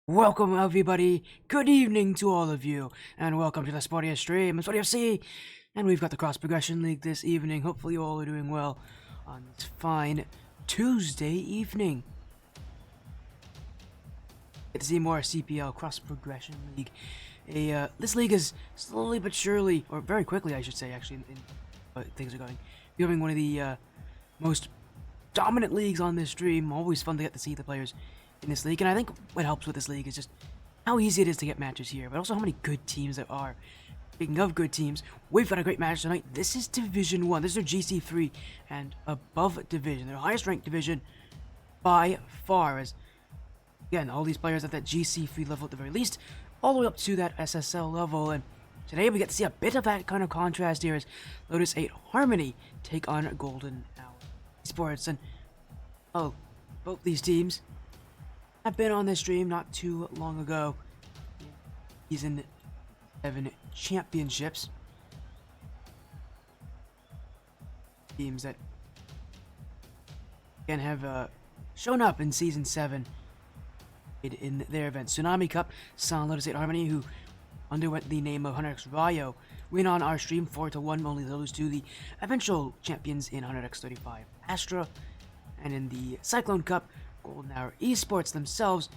Welcome everybody, good evening to all of you, and welcome to the Sporty stream. I'm Sporty FC, and we've got the Cross Progression League this evening. Hopefully you all are doing well on this fine Tuesday evening. Get to see more CPL Cross Progression League. This league is slowly but surely, or very quickly I should say actually, things are going, becoming one of the most dominant leagues on this stream. Always fun to get to see the players in this league, and I think what helps with this league is just how easy it is to get matches here, but also how many good teams there are. Speaking of good teams, we've got a great match tonight. This is Division 1. This is their GC3 and above division. Their highest ranked division by far, as again, all these players at that GC3 level at the very least, all the way up to that SSL level, and today we get to see a bit of that kind of contrast here as Lotus 8 Harmony take on Golden Hour Esports, and both these teams have been on this stream not too long ago. Season 7 championships. Teams that again have shown up in Season 7 in their event. Tsunami Cup saw Lotus 8 Harmony, who underwent the name of 100x Rayo, win on our stream 4-1, only lose to the eventual champions in 100x35 Astra. And in the Cyclone Cup, Golden Hour Esports themselves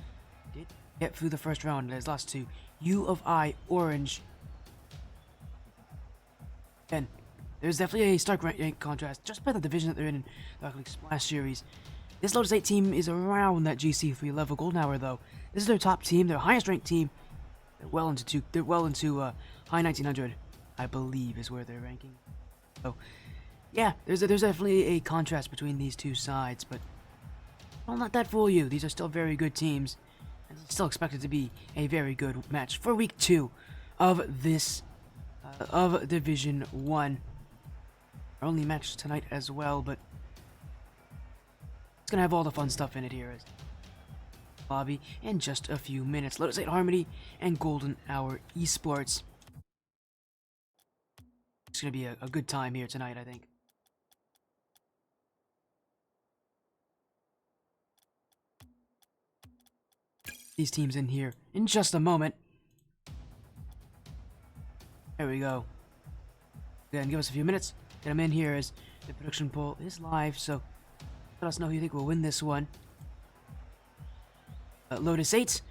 did get through the first round, as lost to U of I Orange. And there's definitely a stark rank contrast just by the division that they're in the Rocket League Splash Series. This Lotus 8 team is around that GC3 level. Golden Hour, though, this is their top team, their highest ranked team. They're well into high 1900, I believe, is where they're ranking. So yeah, there's definitely a contrast between these two sides, but don't let that fool you. These are still very good teams, and it's still expected to be a very good match for week 2 of this of Division 1. Our only match tonight as well, but it's gonna have all the fun stuff in it here as lobby in just a few minutes. Lotus 8 Harmony and Golden Hour Esports. It's gonna be a good time here tonight, I think. These teams in here in just a moment. There we go. Again, give us a few minutes. Get them in here as the production poll is live, so let us know who you think will win this one. Lotus 8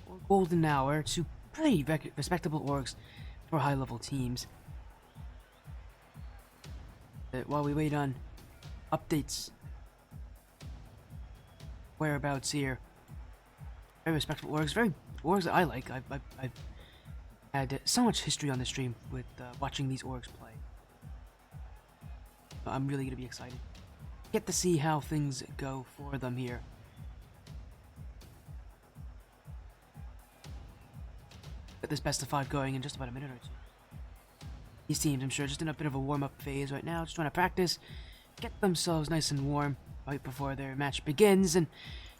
or Golden Hour, two pretty respectable orgs for high-level teams. While we wait on updates, whereabouts here. Very respectable orgs, very orgs that I like. I've had so much history on the stream with watching these orgs play. I'm really gonna be excited. Get to see how things go for them here. Get this best of 5 going in just about a minute or two. These teams, I'm sure, just in a bit of a warm-up phase right now, just trying to practice, get themselves nice and warm right before their match begins, and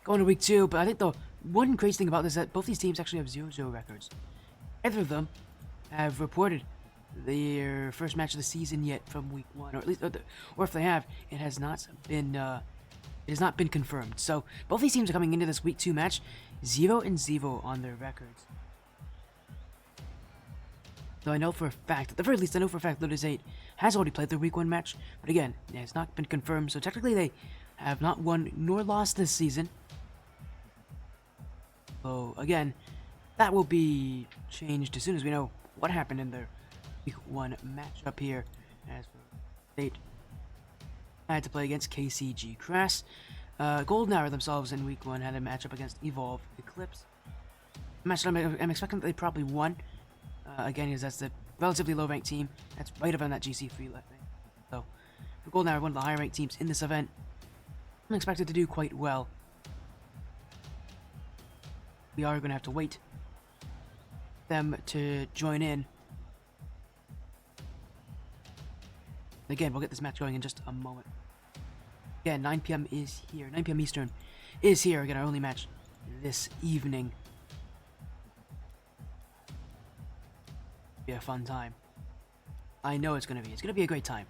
go into week 2. But I think the one crazy thing about this is that both these teams actually have 0-0 records. Neither of them have reported their first match of the season yet from week 1, or at least, or if they have, it has not been confirmed. So both these teams are coming into this week 2 match 0-0 on their records. So I know for a fact, at the very least, I know for a fact Lotus 8 has already played their week 1 match, but again, it has not been confirmed, so technically they have not won nor lost this season. So again, that will be changed as soon as we know what happened in their week 1 matchup here, as for 8 had to play against KCG Crass. Golden Hour themselves in week 1 had a matchup against Evolve Eclipse. A match that I'm expecting that they probably won. Again, because that's the relatively low-ranked team. That's right around that GC3 level. So, for Golden Hour, one of the higher-ranked teams in this event, I'm expected to do quite well. We are going to have to wait for them to join in. Again, we'll get this match going in just a moment. Again, 9 p.m. is here. 9 p.m. Eastern is here. Again, our only match this evening. Be a fun time. I know it's gonna be. It's gonna be a great time.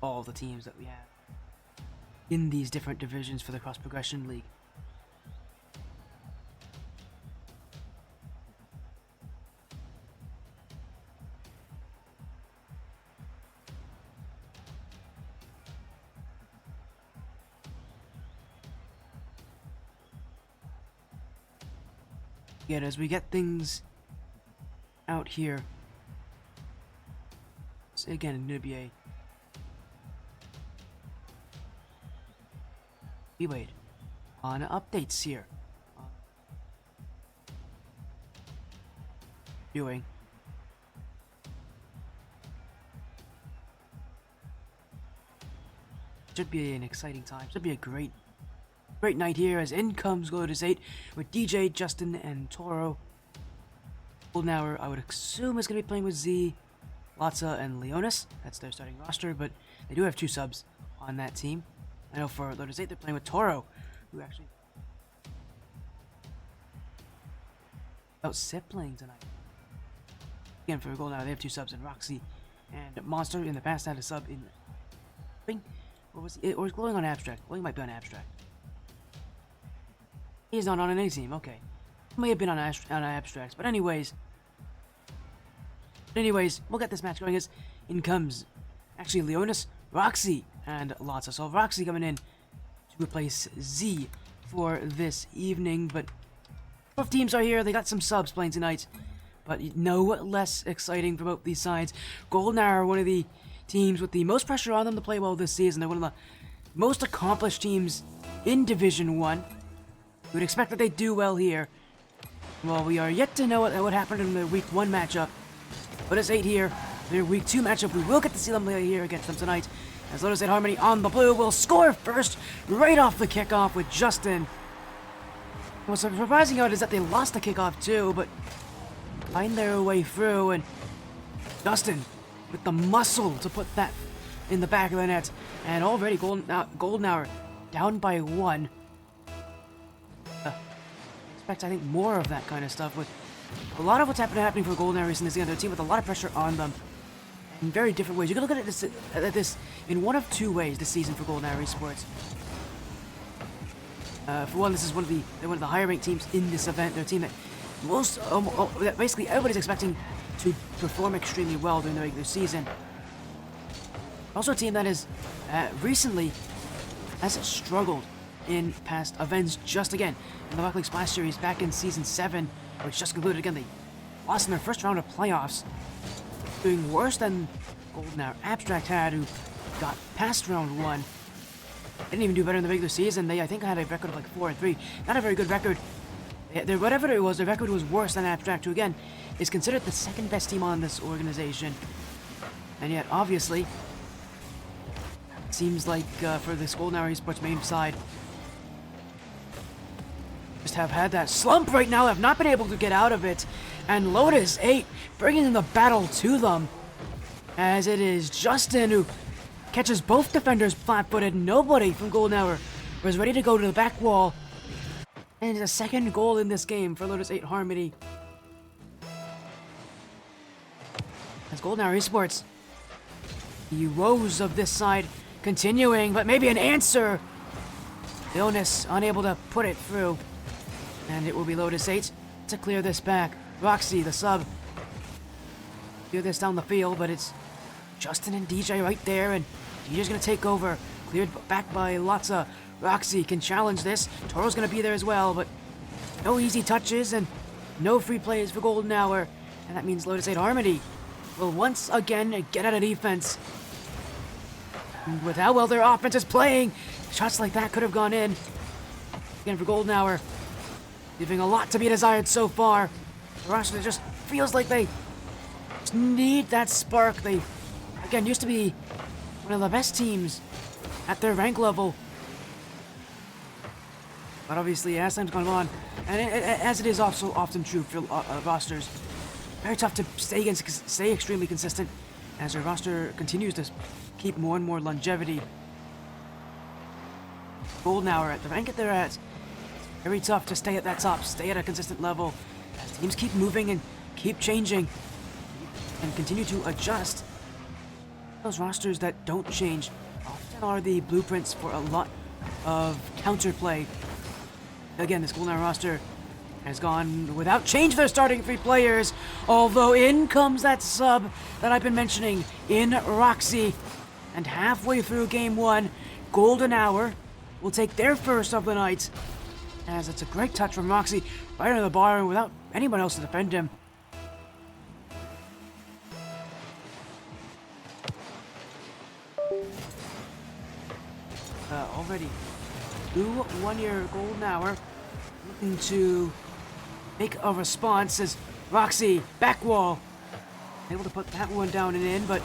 All the teams that we have in these different divisions for the Cross Progression League. Yet as we get things out here, so again, it's gonna be a we wait on updates here. Doing. Should be an exciting time. Should be a great night here as in comes Lotus 8 with DJ, Justin, and Toro. Golden Hour, I would assume, is going to be playing with Z, Latza, and Leonis. That's their starting roster, but they do have 2 subs on that team. I know for Lotus 8, they're playing with Toro, who actually about Sip playing tonight. Again, for Golden Hour, they have 2 subs in Roxy and Monster. In the past, had a sub in or was Glowing on Abstract? Glowing might be on Abstract. He's not on any team, okay. May have been on Abstracts, but anyways, we'll get this match going as in comes, actually, Leonis, Roxy, and Latza. So Roxy coming in to replace Z for this evening, but both teams are here. They got some subs playing tonight, but no less exciting for both these sides. Golden Hour, one of the teams with the most pressure on them to play well this season. They're one of the most accomplished teams in Division 1. We would expect that they do well here. Well, we are yet to know what happened in the Week 1 matchup. Lotus 8 here, their Week 2 matchup. We will get to see them play here against them tonight. As Lotus 8 Harmony on the blue will score first, right off the kickoff with Justin. What's surprising out is that they lost the kickoff too, but find their way through, and Justin with the muscle to put that in the back of the net. And already Golden Hour down by 1. Expect, I think, more of that kind of stuff with a lot of what's happening for Golden Hour recently. They're a team with a lot of pressure on them in very different ways. You can look at this in one of 2 ways this season for Golden Hour Esports. For one, this is they're one of the higher ranked teams in this event. They're a team that basically everybody's expecting to perform extremely well during the regular season. Also a team that is recently has struggled in past events. Just again in the Rocket League Splash Series back in Season 7, which just concluded. Again, they lost in their first round of playoffs, doing worse than Golden Hour Abstract had, who got past round 1. They didn't even do better in the regular season. They, I think, had a record of like 4-3. Not a very good record. Whatever it was, their record was worse than Abstract, who again is considered the 2nd best team on this organization. And yet, obviously, it seems like for this Golden Hour Esports main side, just have had that slump right now, have not been able to get out of it. And Lotus 8 bringing the battle to them, as it is Justin who catches both defenders flat-footed. Nobody from Golden Hour was ready to go to the back wall. And it's a 2nd goal in this game for Lotus 8 Harmony. As Golden Hour Esports, the woes of this side continuing, but maybe an answer. Leonis unable to put it through. And it will be Lotus 8 to clear this back. Roxy, the sub, clear this down the field, but it's Justin and DJ right there, and DJ's gonna take over. Cleared back by Latza. Roxy can challenge this. Toro's gonna be there as well, but no easy touches and no free plays for Golden Hour. And that means Lotus 8 Harmony will once again get out of defense. And with how well their offense is playing, shots like that could have gone in. Again for Golden Hour, leaving a lot to be desired so far. The roster just feels like they just need that spark. They, again, used to be one of the best teams at their rank level. But obviously, as time's gone on, and as it is also often true for rosters, very tough to stay extremely consistent as your roster continues to keep more and more longevity. Golden Hour at the rank that they're at, very tough to stay at that top, stay at a consistent level, as teams keep moving and keep changing and continue to adjust. Those rosters that don't change often are the blueprints for a lot of counterplay. Again, this Golden Hour roster has gone without change their starting 3 players, although in comes that sub that I've been mentioning in Roxy. And halfway through Game 1, Golden Hour will take their first of the night As it's a great touch from Roxy, right under the bar without anyone else to defend him. Already 2-1 here, golden hour. Looking to make a response as Roxy, back wall. Able to put that one down and in, but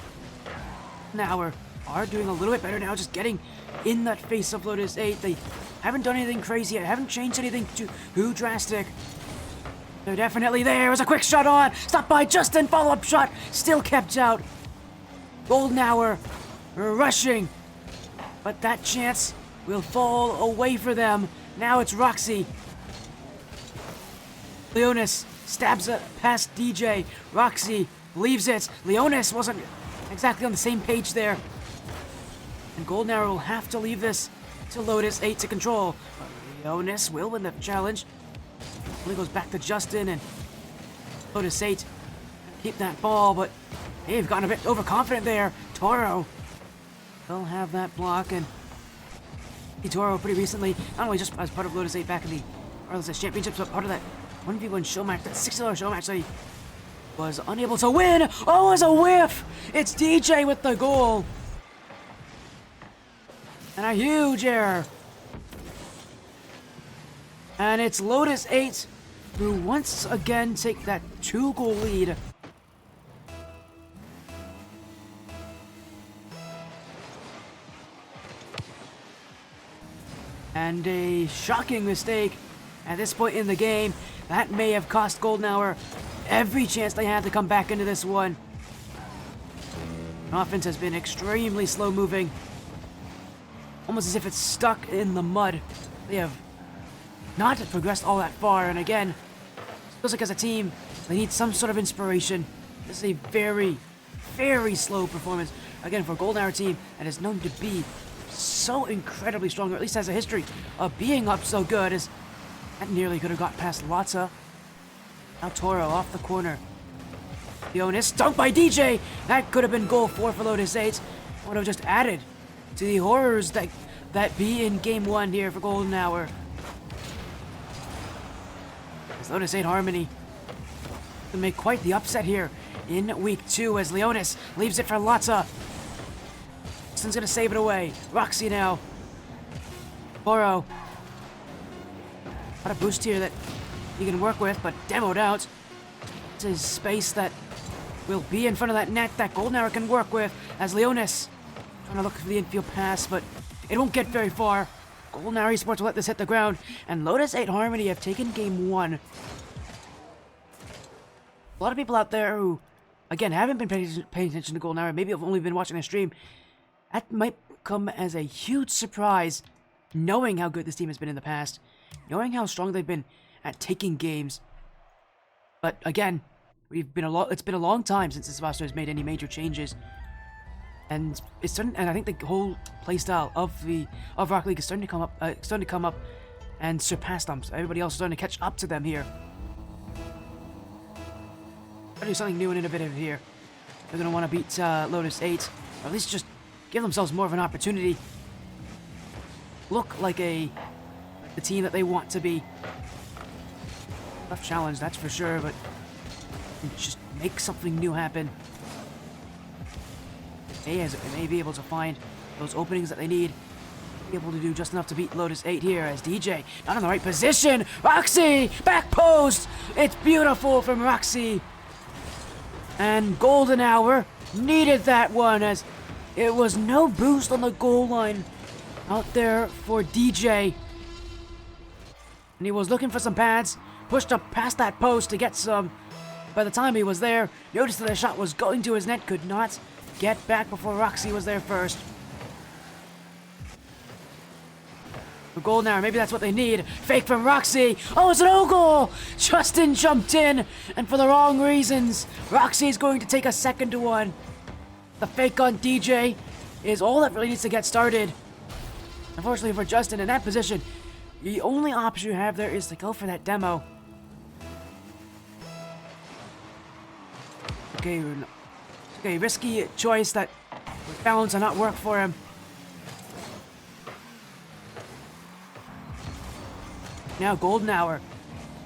now are doing a little bit better now, just getting in that face of Lotus 8. They haven't done anything crazy yet, haven't changed anything too drastic. They're definitely there. As a quick shot on, stopped by Justin, follow-up shot, still kept out. Golden hour rushing, but that chance will fall away for them. Now it's Roxy. Leonis stabs it past DJ. Roxy leaves it. Leonis wasn't exactly on the same page there. And Golden Arrow will have to leave this to Lotus 8 to control. But Leonis will win the challenge. Only goes back to Justin and Lotus 8. Keep that ball, but they've gotten a bit overconfident there. Toro will have that block, and Toro pretty recently, not only just as part of Lotus 8 back in the RLSS Championships, but part of that 1v1 show match, that $60 show match that he was unable to win. Oh, it's a whiff! It's DJ with the goal. And a huge error. And it's Lotus 8 who once again take that 2-goal lead. And a shocking mistake at this point in the game. That may have cost Golden Hour every chance they had to come back into this one. The offense has been extremely slow moving. Almost as if it's stuck in the mud. They have not progressed all that far, and again, it feels like as a team, they need some sort of inspiration. This is a very, very slow performance. Again, for a Golden Hour team that is known to be so incredibly strong, or at least has a history of being up so good, as that nearly could have got past Lotta. Now Toro off the corner. Leonis, dunked by DJ! That could have been goal 4 for Lotus 8. Would have just added to the horrors that be in game 1 here for Golden Hour. As Lotus 8 Harmony to make quite the upset here in week 2 as Leonis leaves it for Lotta. Justin's gonna save it away. Roxy now. Toro. Got a boost here that he can work with, but demoed out. It's his space that will be in front of that net that Golden Hour can work with as Leonis trying to look for the infield pass, but it won't get very far. Golden Hour Esports will let this hit the ground, and Lotus 8 Harmony have taken game 1. A lot of people out there who, again, haven't been paying attention to Golden Hour, maybe have only been watching a stream. That might come as a huge surprise, knowing how good this team has been in the past, knowing how strong they've been at taking games. But again, it's been a long time since this roster has made any major changes. And it's starting, and I think the whole playstyle of Rocket League is starting to come up and surpass them. So everybody else is starting to catch up to them here. Gotta do something new and innovative here. They're gonna want to beat Lotus 8, or at least just give themselves more of an opportunity. Look like the team that they want to be. Tough challenge, that's for sure, but just make something new happen. They may be able to find those openings that they need. Be able to do just enough to beat Lotus 8 here as DJ not in the right position. Roxy! Back post! It's beautiful from Roxy. And Golden Hour needed that one as it was no boost on the goal line out there for DJ. And he was looking for some pads, pushed up past that post to get some. By the time he was there, noticed that the shot was going to his net, could not get back before Roxy was there first. For Golden Hour, maybe that's what they need. Fake from Roxy. Oh, it's an O-goal! Justin jumped in, and for the wrong reasons. Roxy's going to take a second to one. The fake on DJ is all that really needs to get started. Unfortunately for Justin in that position, the only option you have there is to go for that demo. Okay, risky choice that was bound to not work for him. Now Golden Hour.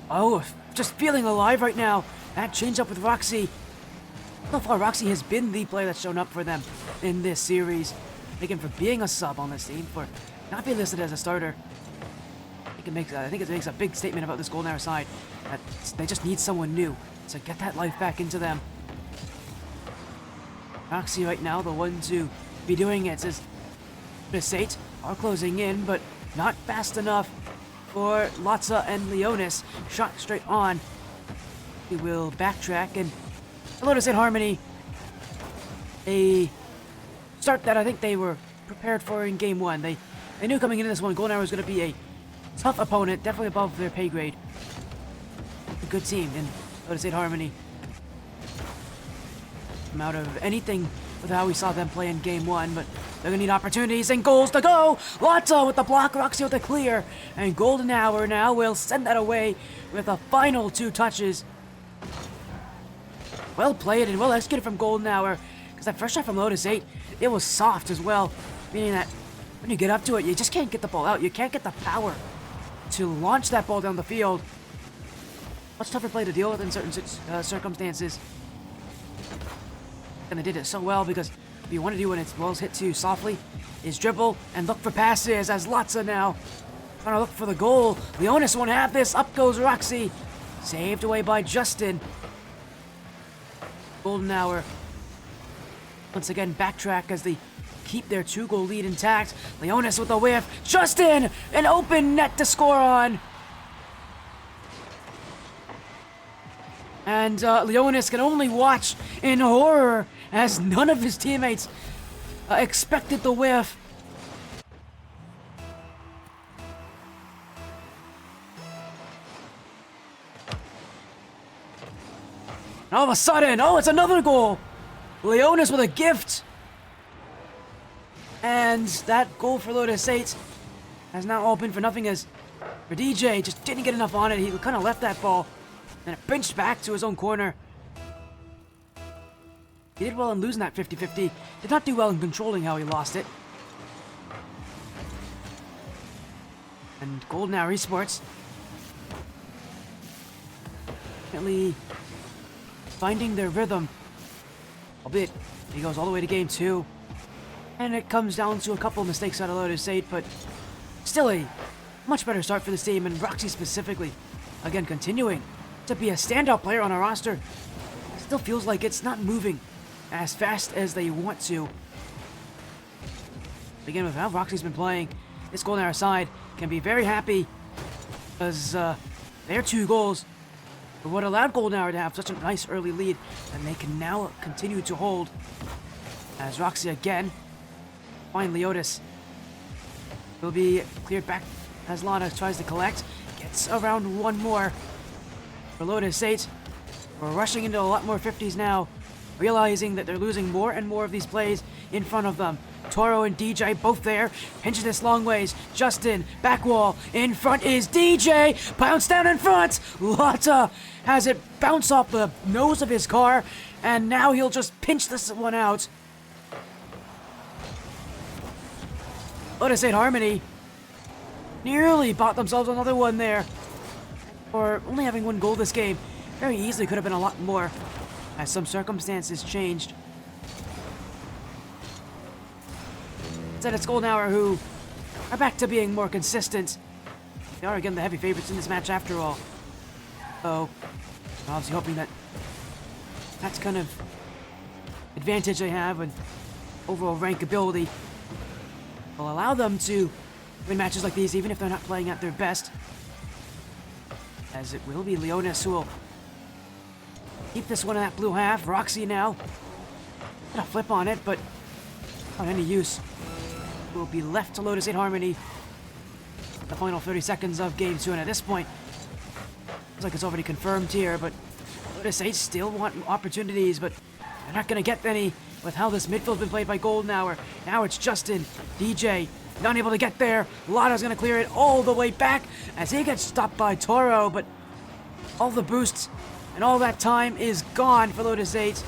Oh, just feeling alive right now. That change up with Roxy. So far, Roxy has been the player that's shown up for them in this series. Thank him for being a sub on this team, for not being listed as a starter. I think it makes a big statement about this Golden Hour side, that they just need someone new to get that life back into them. Roxy right now, the one to be doing it, is Lotus 8 are closing in, but not fast enough for Latza and Leonis. Shot straight on. He will backtrack, and Lotus in Harmony, a start that I think they were prepared for in game one. They knew coming into this one, Golden Hour was going to be a tough opponent, definitely above their pay grade. A good team in Lotus 8 Harmony. Come out of anything with how we saw them play in game one, but they're going to need opportunities and goals to go. Latza with the block, Roxy with the clear, and Golden Hour now will send that away with the final 2 touches. Well played and well executed from Golden Hour, because that first shot from Lotus 8, it was soft as well, meaning that when you get up to it, you just can't get the ball out. You can't get the power to launch that ball down the field. Much tougher play to deal with in certain circumstances. And they did it so well, because what you want to do when it's balls hit too softly is dribble and look for passes, as Latza now trying to look for the goal. Leonis won't have this. Up goes Roxy. Saved away by Justin. Golden Hour once again backtrack as they keep their 2-goal lead intact. Leonis with a whiff. Justin! An open net to score on. And Leonis can only watch in horror as none of his teammates expected the whiff. And all of a sudden, oh, it's another goal! Leonis with a gift! And that goal for Lotus 8 has now all been for nothing, as for DJ just didn't get enough on it. He kind of left that ball, and it pinched back to his own corner. He did well in losing that 50-50. Did not do well in controlling how he lost it. And Golden Hour Esports definitely finding their rhythm. Albeit, he goes all the way to game 2. And it comes down to a couple of mistakes out of Lotus 8, but still a much better start for this team, and Roxy specifically, again, continuing to be a standout player on our roster. Still feels like it's not moving as fast as they want to. Again, with how Roxy's been playing, this Golden Hour side can be very happy, because their 2 goals were what allowed Golden Hour to have such a nice early lead, and they can now continue to hold. As Roxy again, finally Lotus will be cleared back as Lana tries to collect, gets around one more. For Lotus 8, we're rushing into a lot more 50s now, realizing that they're losing more and more of these plays in front of them. Toro and DJ both there, pinches this long ways. Justin, back wall, in front is DJ, bounce down in front. Latza has it bounce off the nose of his car, and now he'll just pinch this one out. Lotus 8 Harmony nearly bought themselves another one there. For only having 1 goal this game, very easily could have been a lot more, as some circumstances changed. Instead, it's Golden Hour who are back to being more consistent. They are again the heavy favorites in this match after all. So, I'm obviously hoping that that's kind of advantage they have and overall rankability will allow them to win matches like these, even if they're not playing at their best. As it will be Leonis who will keep this one in that blue half. Roxy now gonna flip on it, but not any use. Will be left to Lotus 8 Harmony the final 30 seconds of game 2, and at this point looks like it's already confirmed here, but Lotus 8 still want opportunities, but they're not gonna get any with how this midfield's been played by Golden Hour. Now it's Justin, DJ, not able to get there. Lana's gonna clear it all the way back as he gets stopped by Toro, but all the boosts and all that time is gone for Lotus 8.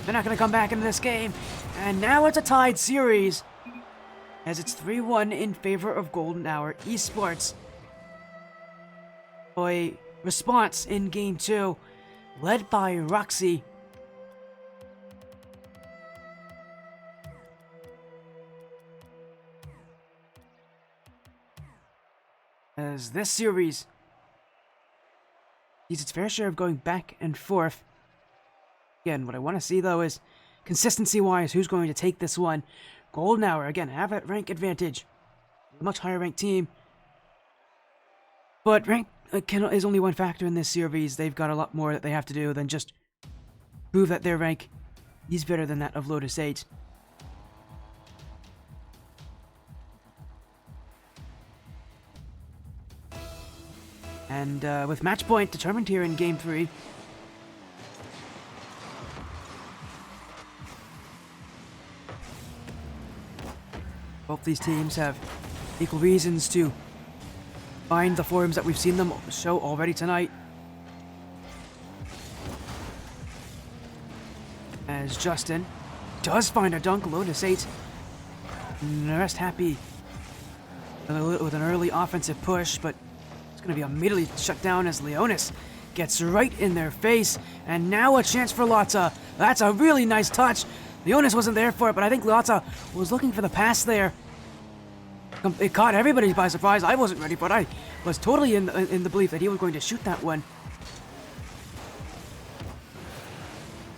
They're not gonna come back into this game, and now it's a tied series. as it's 3-1 in favor of Golden Hour Esports. A response in Game 2, led by Roxy. As this series sees its fair share of going back and forth. Again, what I want to see though is consistency-wise, who's going to take this one. Golden Hour, again, have that rank advantage. A much higher ranked team. But rank is only one factor in this series. They've got a lot more that they have to do than just prove that their rank is better than that of Lotus 8. And with match point determined here in Game 3. Both these teams have equal reasons to find the forms that we've seen them show already tonight. As Justin does find a dunk, Lotus 8. And the rest happy with an early offensive push, but it's going to be immediately shut down as Leonis gets right in their face. And now a chance for Lotta. That's a really nice touch. Leonis wasn't there for it, but I think Lotta was looking for the pass there. It caught everybody by surprise. I wasn't ready for it. I was totally in the belief that he was going to shoot that one.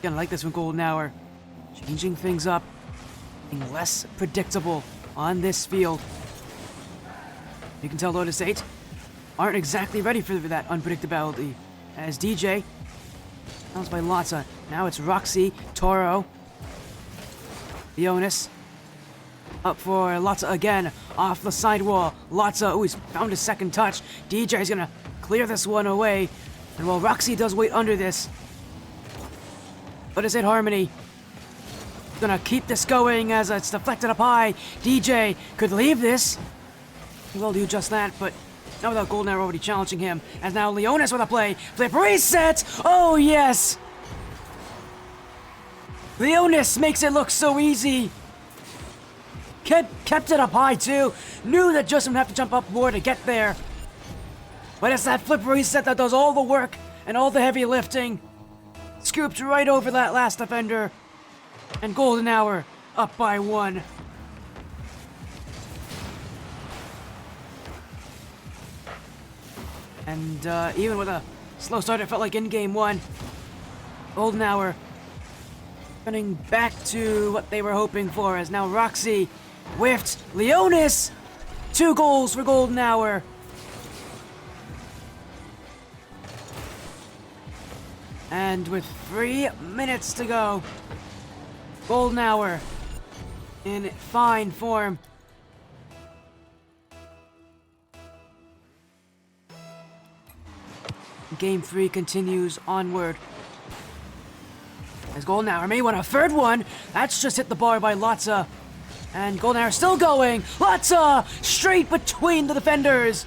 Gonna like this from Golden Hour. Changing things up. Being less predictable on this field. You can tell Lotus 8 aren't exactly ready for that unpredictability. As DJ, bounced by Lotta. Now it's Roxy, Toro, Leonis. Up for Lotta again, off the sidewall. Lotta, he's found his second touch. DJ's gonna clear this one away. And while Roxy does wait under this, but is it Harmony? Gonna keep this going as it's deflected up high. DJ could leave this. He will do just that, but not without Golden Hour already challenging him. As now Leonis with a play. Flip reset! Oh yes! Leonis makes it look so easy. Kept it up high too. Knew that Justin would have to jump up more to get there. But it's that flip reset that does all the work and all the heavy lifting. Scooped right over that last defender. And Golden Hour up by 1. And even with a slow start, it felt like in Game 1. Golden Hour turning back to what they were hoping for, as now Roxy whiffed. Leonis! 2 goals for Golden Hour. And with 3 minutes to go, Golden Hour in fine form. Game 3 continues onward. As Golden Hour may want a third one. That's just hit the bar by Lotta. And Golden Hour still going. Lotta! Straight between the defenders.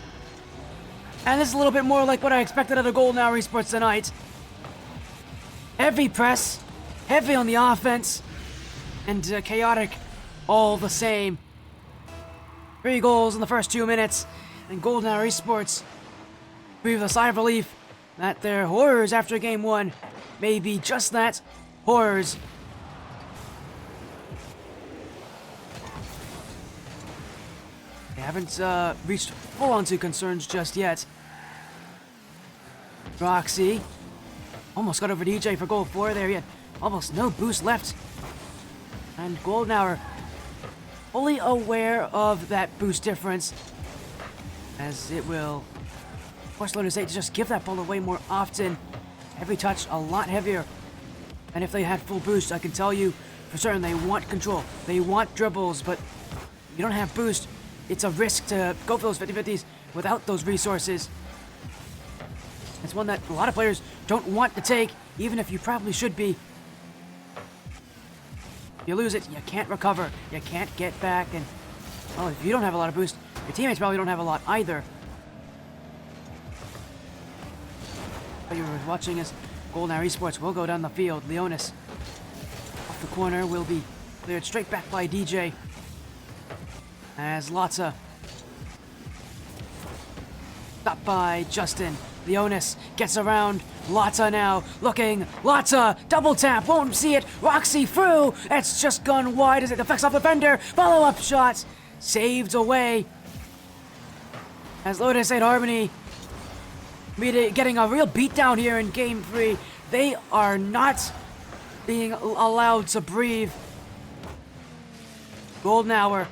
And this is a little bit more like what I expected out of Golden Hour Esports tonight. Heavy press. Heavy on the offense. And chaotic all the same. 3 goals in the first 2 minutes. And Golden Hour Esports breathe a sigh of relief that their horrors after Game 1 may be just that. Horrors. They haven't reached full-on to concerns just yet. Roxy almost got over DJ for goal 4 there. He had almost no boost left. And Golden Hour fully aware of that boost difference, as it will force Lotus 8 to just give that ball away more often. Every touch a lot heavier. And if they had full boost, I can tell you for certain they want control. They want dribbles, but you don't have boost. It's a risk to go for those 50-50s without those resources. It's one that a lot of players don't want to take, even if you probably should be. You lose it, you can't recover. You can't get back, and well, if you don't have a lot of boost, your teammates probably don't have a lot either. What you were watching is Golden Hour Esports will go down the field. Leonis off the corner will be cleared straight back by DJ. As Lotta stopped by Justin. Lotus gets around Lotta now, looking. Lotta, double tap, won't see it. Roxy through. It's just gone wide as it affects off the fender. Follow-up shot, saved away. As Lotus 8 Harmony getting a real beatdown here in Game 3. They are not being allowed to breathe. Golden Hour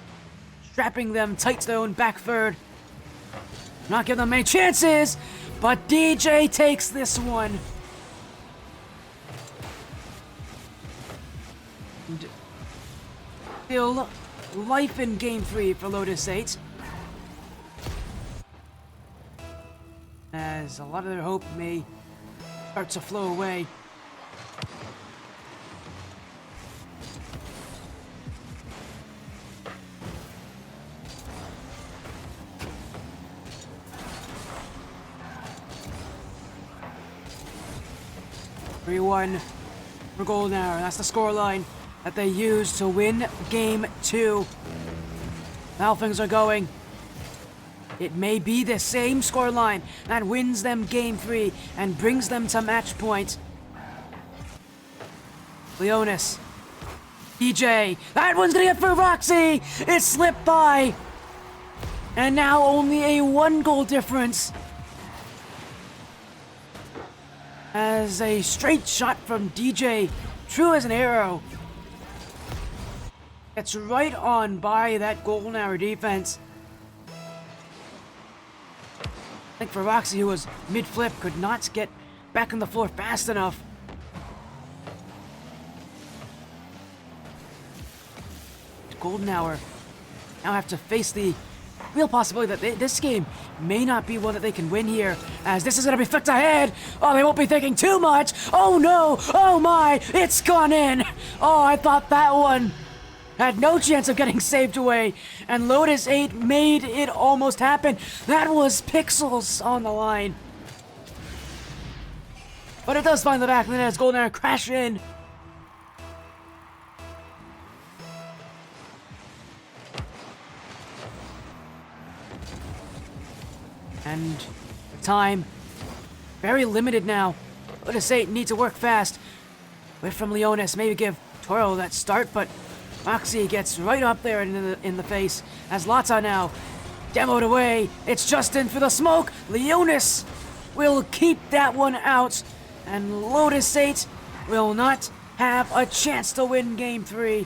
strapping them tight to their own back third. Not giving them many chances, but DJ takes this one. And still life in Game 3 for Lotus 8. As a lot of their hope may start to flow away. Three-1 for Golden Hour. That's the scoreline that they use to win Game 2. How things are going. It may be the same scoreline that wins them Game 3 and brings them to match point. Lotus. DJ. That one's gonna get through Roxy! It slipped by! And now only a 1-goal difference. As a straight shot from DJ, true as an arrow. It's right on by that Golden Hour defense. I think for Roxy, who was mid-flip, could not get back on the floor fast enough. Golden Hour now have to face the real possibility that this game may not be one that they can win here, as this is going to be flicked ahead. Oh, they won't be thinking too much. Oh no, oh my, it's gone in. Oh, I thought that one had no chance of getting saved away, and Lotus 8 made it almost happen. That was pixels on the line. But it does find the back of the net as Golden Hour crash in. And time very limited now. Lotus 8 need to work fast. Wait from Lotus, maybe give Toro that start, but Roxy gets right up there in the face as Lotta now demoed away. It's Justin for the smoke. Lotus will keep that one out, and Lotus 8 will not have a chance to win Game 3.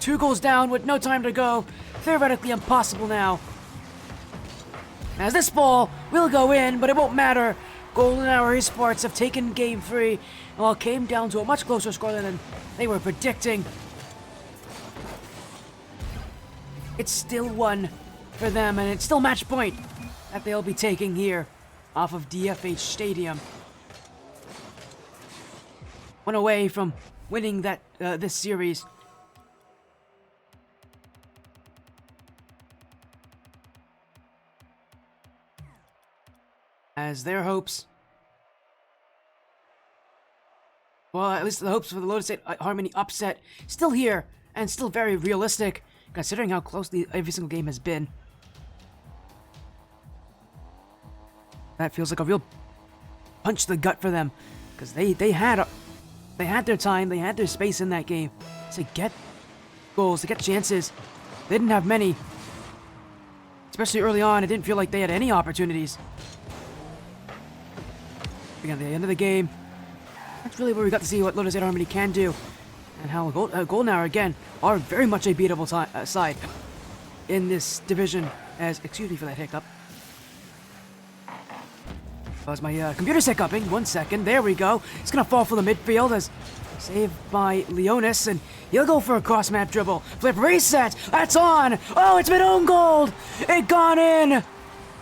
2 goals down with no time to go. Theoretically impossible now. As this ball will go in, but it won't matter. Golden Hour Esports have taken Game 3, and while it came down to a much closer score than they were predicting, it's still one for them, and it's still match point that they'll be taking here off of DFH Stadium. One away from winning that this series. As their hopes, well, at least the hopes for the Lotus 8 Harmony upset, still here, and still very realistic, considering how closely every single game has been. That feels like a real punch to the gut for them, because they had their time, they had their space in that game to get goals, to get chances. They didn't have many, especially early on. It didn't feel like they had any opportunities. Again, at the end of the game, that's really where we got to see what Lotus 8 Harmony can do, and how Golden Hour, again, are very much a beatable side in this division, as, excuse me for that hiccup. That was my computer's hiccuping. 1 second, there we go. It's gonna fall for the midfield as saved by Lotus, and he'll go for a cross-map dribble. Flip reset, that's on! Oh, it's been own goal! It gone in! And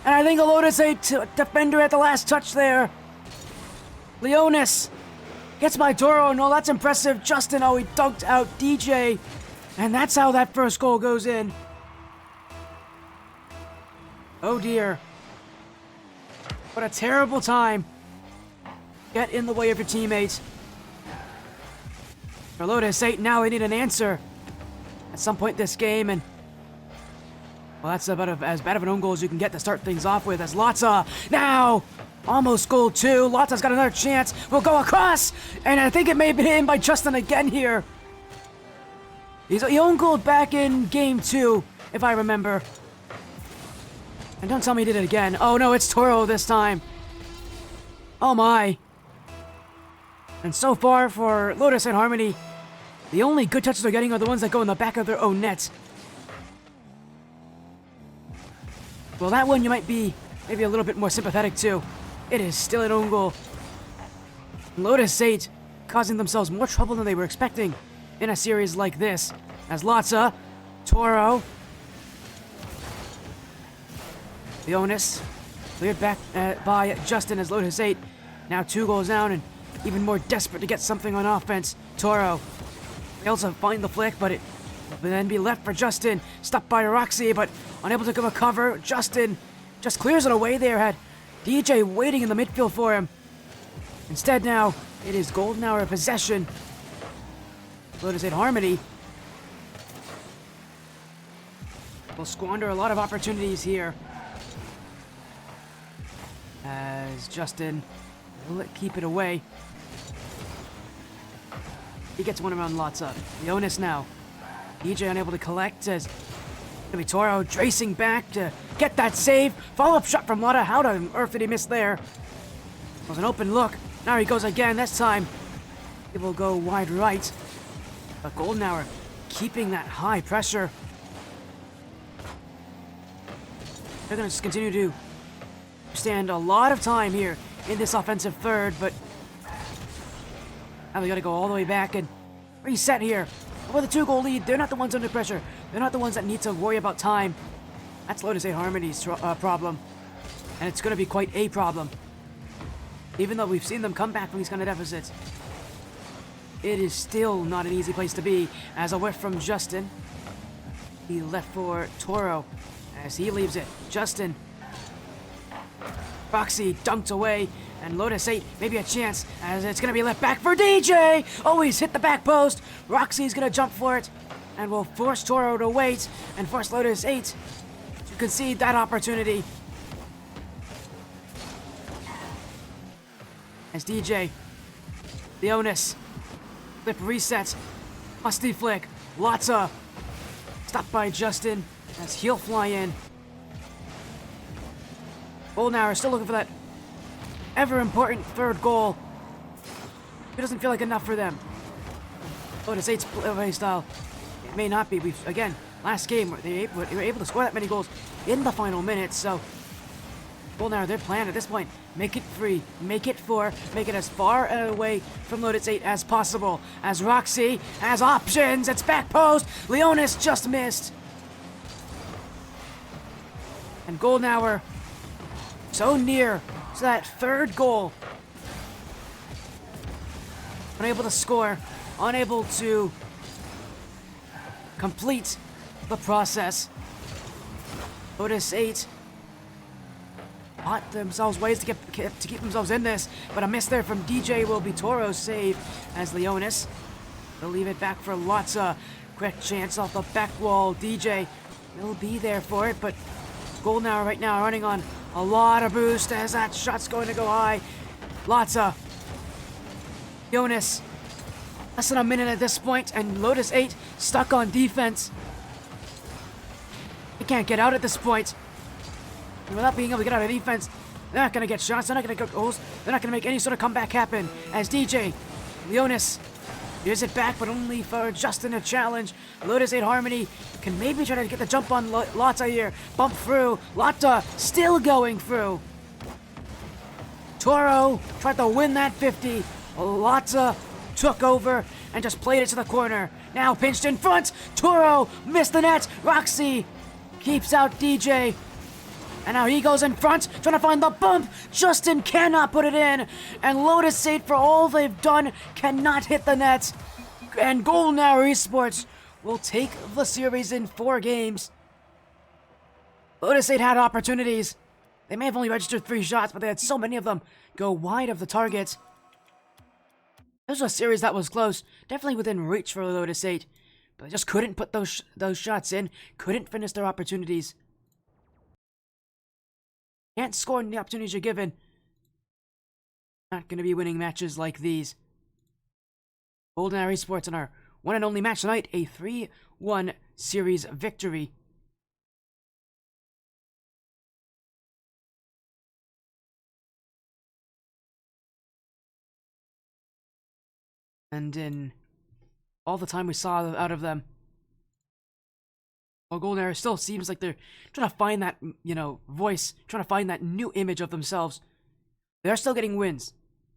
I think a Lotus 8 defender at the last touch there. Lotus gets by Toro. No, that's impressive. Justin, oh, he dunked out DJ. And that's how that first goal goes in. Oh dear. What a terrible time. Get in the way of your teammates. For Lotus 8, now they need an answer at some point this game, and Well, that's about as bad of an own goal as you can get to start things off with, as Lotta now almost goal 2. Lotta's got another chance. Will go across, and I think it may have been hit in by Justin again here. He own goaled back in game 2, if I remember. And don't tell me he did it again. Oh no, it's Toro this time. Oh my. And so far for Lotus and Harmony, the only good touches they're getting are the ones that go in the back of their own nets. Well, that one you might be maybe a little bit more sympathetic to. It is still an own goal. Lotus 8 causing themselves more trouble than they were expecting in a series like this. As Latza, Toro, Lotus cleared back by Justin as Lotus 8. Now 2 goals down and even more desperate to get something on offense. Toro fails to find the flick, but it will then be left for Justin. Stopped by Roxy, but unable to give a cover. Justin just clears it away there. Had DJ waiting in the midfield for him. Instead now, it is Golden Hour possession. Lotus 8 Harmony will squander a lot of opportunities here. As Justin will keep it away. He gets one around Latza. Lotus now. DJ unable to collect as it'll be Toro tracing back to get that save. Follow-up shot from Lotta. How on earth did he miss there? It was an open look. Now he goes again. This time it will go wide right. But Golden Hour keeping that high pressure. They're going to continue to stand a lot of time here in this offensive third, but now they got to go all the way back and reset here. With a 2-goal lead, they're not the ones under pressure. They're not the ones that need to worry about time. That's Lotus 8 Harmony's problem, and it's going to be quite a problem. Even though we've seen them come back from these kind of deficits, it is still not an easy place to be. As a whiff from Justin, he left for Toro as he leaves it. Justin, Roxy dunked away, and Lotus 8 maybe a chance as it's going to be left back for DJ. Oh, he's hit the back post. Roxy's going to jump for it and will force Toro to wait and force Lotus 8 to concede that opportunity. As DJ, the onus, flip resets, musty flick, Latza, stopped by Justin as he'll fly in. Golden Hour still looking for that ever important 3rd goal. It doesn't feel like enough for them. Lotus 8's play style, it may not be. Again, last game they were able to score that many goals in the final minutes. So Golden Hour, their plan at this point, make it free, make it 4, make it as far away from Lotus 8 as possible. As Roxy has options, it's back post. Leonis just missed, and Golden Hour so near to that 3rd goal. Unable to score, unable to complete the process. Lotus 8 bought themselves ways to keep themselves in this, but a miss there from DJ will be Toro's save as Leonis will leave it back for Latza. Quick chance off the back wall. DJ will be there for it, but Golden Hour right now running on a lot of boost as that shot's going to go high. Latza, Jonas, less than a minute at this point, and Lotus 8 stuck on defense. They can't get out at this point. And without being able to get out of defense, they're not going to get shots, they're not going to get goals, they're not going to make any sort of comeback happen. As DJ, Leonis, here's it back, but only for Justin to challenge. Lotus 8 Harmony can maybe try to get the jump on Lotta here. Bump through. Lotta still going through. Toro tried to win that 50. Lotta took over and just played it to the corner. Now pinched in front. Toro missed the net. Roxy keeps out DJ. And now he goes in front, trying to find the bump. Justin cannot put it in. And Lotus 8, for all they've done, cannot hit the net. And Golden Hour Esports will take the series in 4 games. Lotus 8 had opportunities. They may have only registered 3 shots, but they had so many of them go wide of the target. This was a series that was close, definitely within reach for Lotus 8. But they just couldn't put those shots in, couldn't finish their opportunities. Can't score in the opportunities you're given. Not going to be winning matches like these. Golden Arrow Esports in our one and only match tonight, a 3-1 series victory. And in all the time we saw out of them, well, Golden Arrow still seems like they're trying to find that, voice, trying to find that new image of themselves. They're still getting wins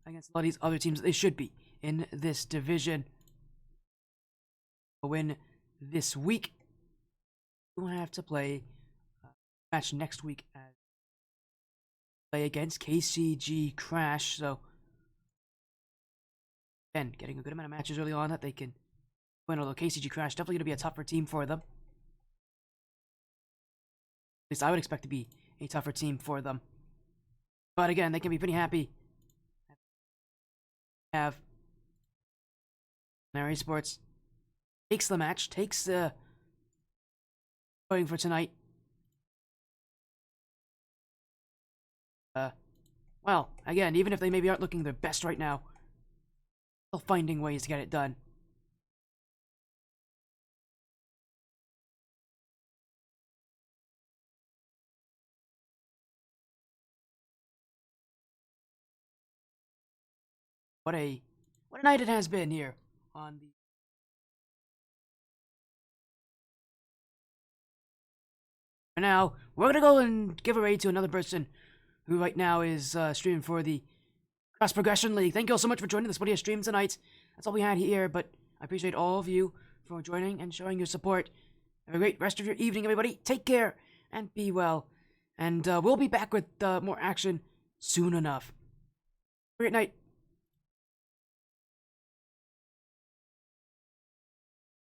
against a lot of these other teams that they should be in this division. A win this week. We'll have to play a match next week as play against KCG Crash. So, again, getting a good amount of matches early on that they can win. Although KCG Crash definitely going to be a tougher team for them. At least I would expect to be a tougher team for them. But again, they can be pretty happy. Have Arrow Esports takes the match, takes the voting for tonight. Well, again, even if they maybe aren't looking their best right now, still finding ways to get it done. What a night it has been here on the now. We're gonna go and give a raid to another person who right now is streaming for the Cross Progression League. Thank you all so much for joining this video stream tonight. That's all we had here, but I appreciate all of you for joining and showing your support. Have a great rest of your evening, everybody. Take care and be well. And we'll be back with more action soon enough. Great night.